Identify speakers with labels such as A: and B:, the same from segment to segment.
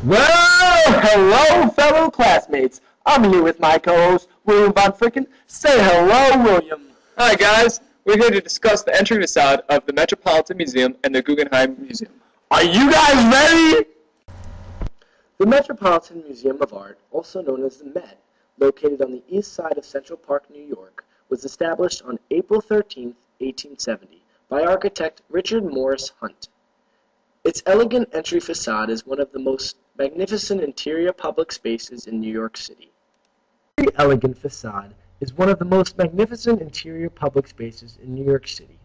A: Well, hello, fellow classmates. I'm here with my co-host, William Von Fricken. Say hello, William.
B: Hi guys, we're here to discuss the entry facade of the Metropolitan Museum and the Guggenheim Museum.
A: Are you guys ready? The Metropolitan Museum of Art, also known as the Met, located on the east side of Central Park, New York, was established on April 13, 1870, by architect Richard Morris Hunt. Its elegant entry facade is one of the most magnificent interior public spaces in New York City. The elegant facade is one of the most magnificent interior public spaces in New York City.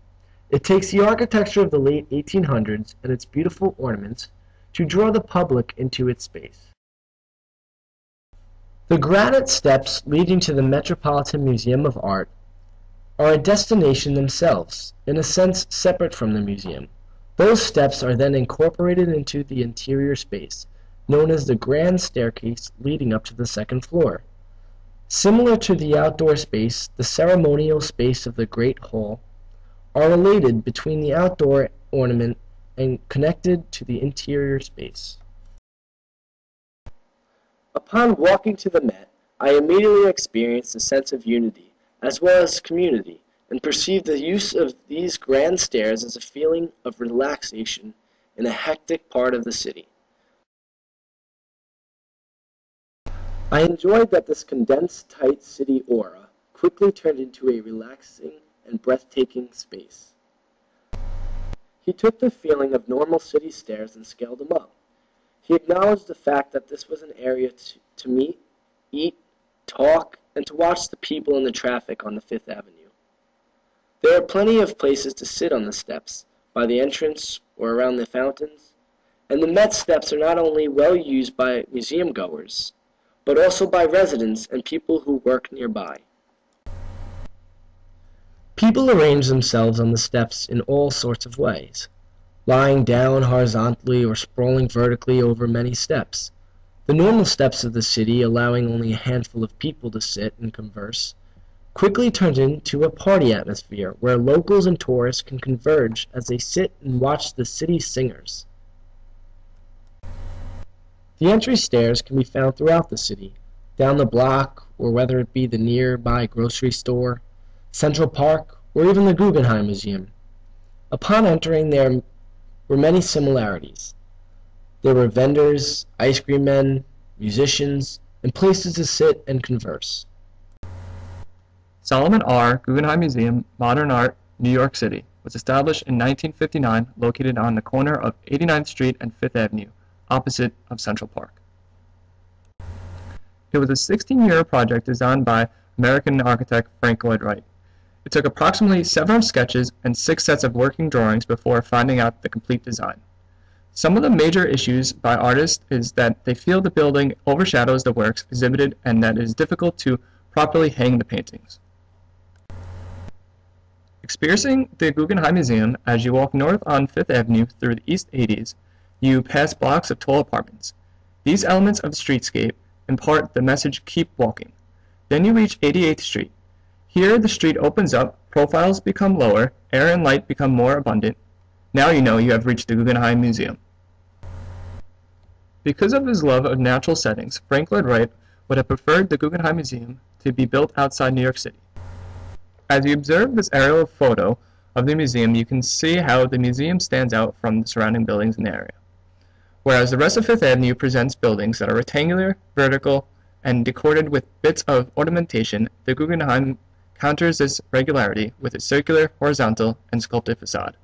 A: It takes the architecture of the late 1800s and its beautiful ornaments to draw the public into its space. The granite steps leading to the Metropolitan Museum of Art are a destination themselves, in a sense separate from the museum. Those steps are then incorporated into the interior space, known as the grand staircase leading up to the second floor. Similar to the outdoor space, the ceremonial space of the Great Hall are related between the outdoor ornament and connected to the interior space. Upon walking to the Met, I immediately experienced a sense of unity, as well as community, and perceived the use of these grand stairs as a feeling of relaxation in a hectic part of the city. I enjoyed that this condensed, tight city aura quickly turned into a relaxing and breathtaking space. He took the feeling of normal city stairs and scaled them up. He acknowledged the fact that this was an area to meet, eat, talk, and to watch the people and the traffic on the Fifth Avenue. There are plenty of places to sit on the steps, by the entrance or around the fountains, and the Met steps are not only well used by museum goers, but also by residents and people who work nearby. People arrange themselves on the steps in all sorts of ways, lying down horizontally or sprawling vertically over many steps. The normal steps of the city, allowing only a handful of people to sit and converse, quickly turned into a party atmosphere where locals and tourists can converge as they sit and watch the city's singers. The entry stairs can be found throughout the city, down the block, or whether it be the nearby grocery store, Central Park, or even the Guggenheim Museum. Upon entering, there were many similarities. There were vendors, ice cream men, musicians, and places to sit and converse.
B: Solomon R. Guggenheim Museum, Modern Art, New York City, was established in 1959, located on the corner of 89th Street and 5th Avenue, opposite of Central Park. It was a 16-year project designed by American architect Frank Lloyd Wright. It took approximately 700 sketches and 6 sets of working drawings before finding out the complete design. Some of the major issues by artists is that they feel the building overshadows the works exhibited and that it is difficult to properly hang the paintings. Experiencing the Guggenheim Museum, as you walk north on 5th Avenue through the East 80s, you pass blocks of tall apartments. These elements of the streetscape impart the message, keep walking. Then you reach 88th Street. Here the street opens up, profiles become lower, air and light become more abundant. Now you know you have reached the Guggenheim Museum. Because of his love of natural settings, Frank Lloyd Wright would have preferred the Guggenheim Museum to be built outside New York City. As you observe this aerial photo of the museum, you can see how the museum stands out from the surrounding buildings in the area. Whereas the rest of Fifth Avenue presents buildings that are rectangular, vertical, and decorated with bits of ornamentation, the Guggenheim counters this regularity with its circular, horizontal, and sculpted facade.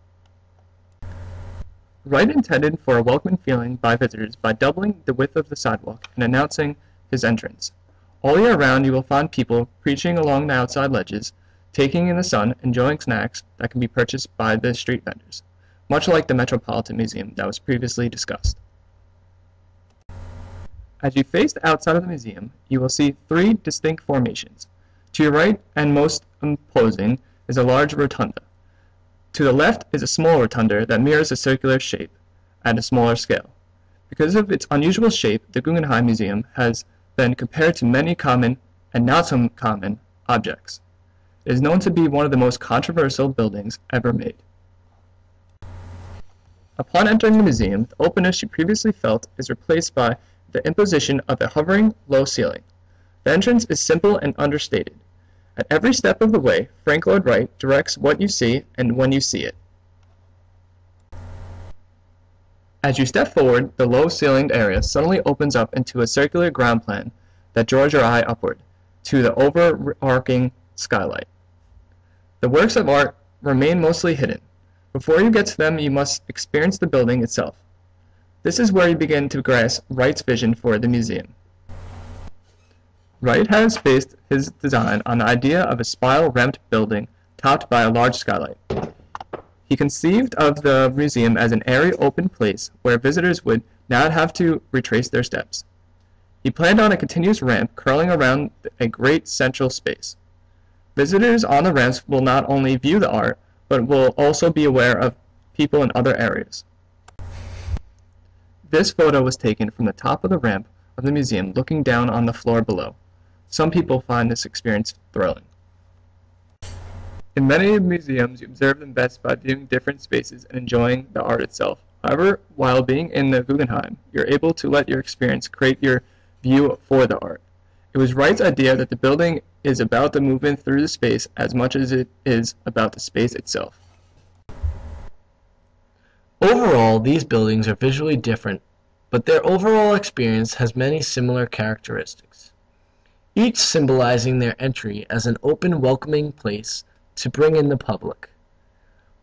B: Wright intended for a welcoming feeling by visitors by doubling the width of the sidewalk and announcing his entrance. All year round you will find people preaching along the outside ledges, taking in the sun, enjoying snacks that can be purchased by the street vendors, much like the Metropolitan Museum that was previously discussed. As you face the outside of the museum, you will see 3 distinct formations. To your right and most imposing is a large rotunda. To the left is a small rotunda that mirrors a circular shape at a smaller scale. Because of its unusual shape, the Guggenheim Museum has been compared to many common and not so common objects. It is known to be one of the most controversial buildings ever made. Upon entering the museum, the openness you previously felt is replaced by the imposition of a hovering, low ceiling. The entrance is simple and understated. At every step of the way, Frank Lloyd Wright directs what you see and when you see it. As you step forward, the low-ceilinged area suddenly opens up into a circular ground plan that draws your eye upward, to the overarching skylight. The works of art remain mostly hidden. Before you get to them, you must experience the building itself. This is where you begin to grasp Wright's vision for the museum. Wright has based his design on the idea of a spiral-ramped building topped by a large skylight. He conceived of the museum as an airy open place where visitors would not have to retrace their steps. He planned on a continuous ramp curling around a great central space. Visitors on the ramps will not only view the art, but will also be aware of people in other areas. This photo was taken from the top of the ramp of the museum looking down on the floor below. Some people find this experience thrilling. In many museums, you observe them best by viewing different spaces and enjoying the art itself. However, while being in the Guggenheim, you're able to let your experience create your view for the art. It was Wright's idea that the building is about the movement through the space as much as it is about the space itself.
C: Overall, these buildings are visually different, but their overall experience has many similar characteristics, each symbolizing their entry as an open, welcoming place to bring in the public.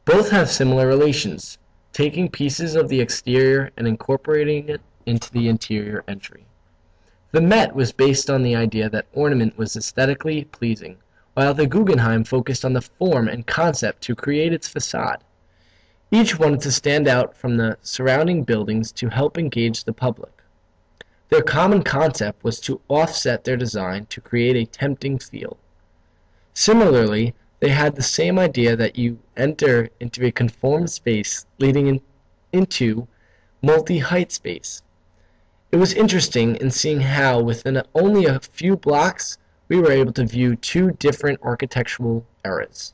C: Both have similar relations, taking pieces of the exterior and incorporating it into the interior entry. The Met was based on the idea that ornament was aesthetically pleasing, while the Guggenheim focused on the form and concept to create its facade. Each wanted to stand out from the surrounding buildings to help engage the public. Their common concept was to offset their design to create a tempting feel. Similarly, they had the same idea that you enter into a conformed space leading into multi-height space. It was interesting in seeing how within only a few blocks we were able to view two different architectural eras.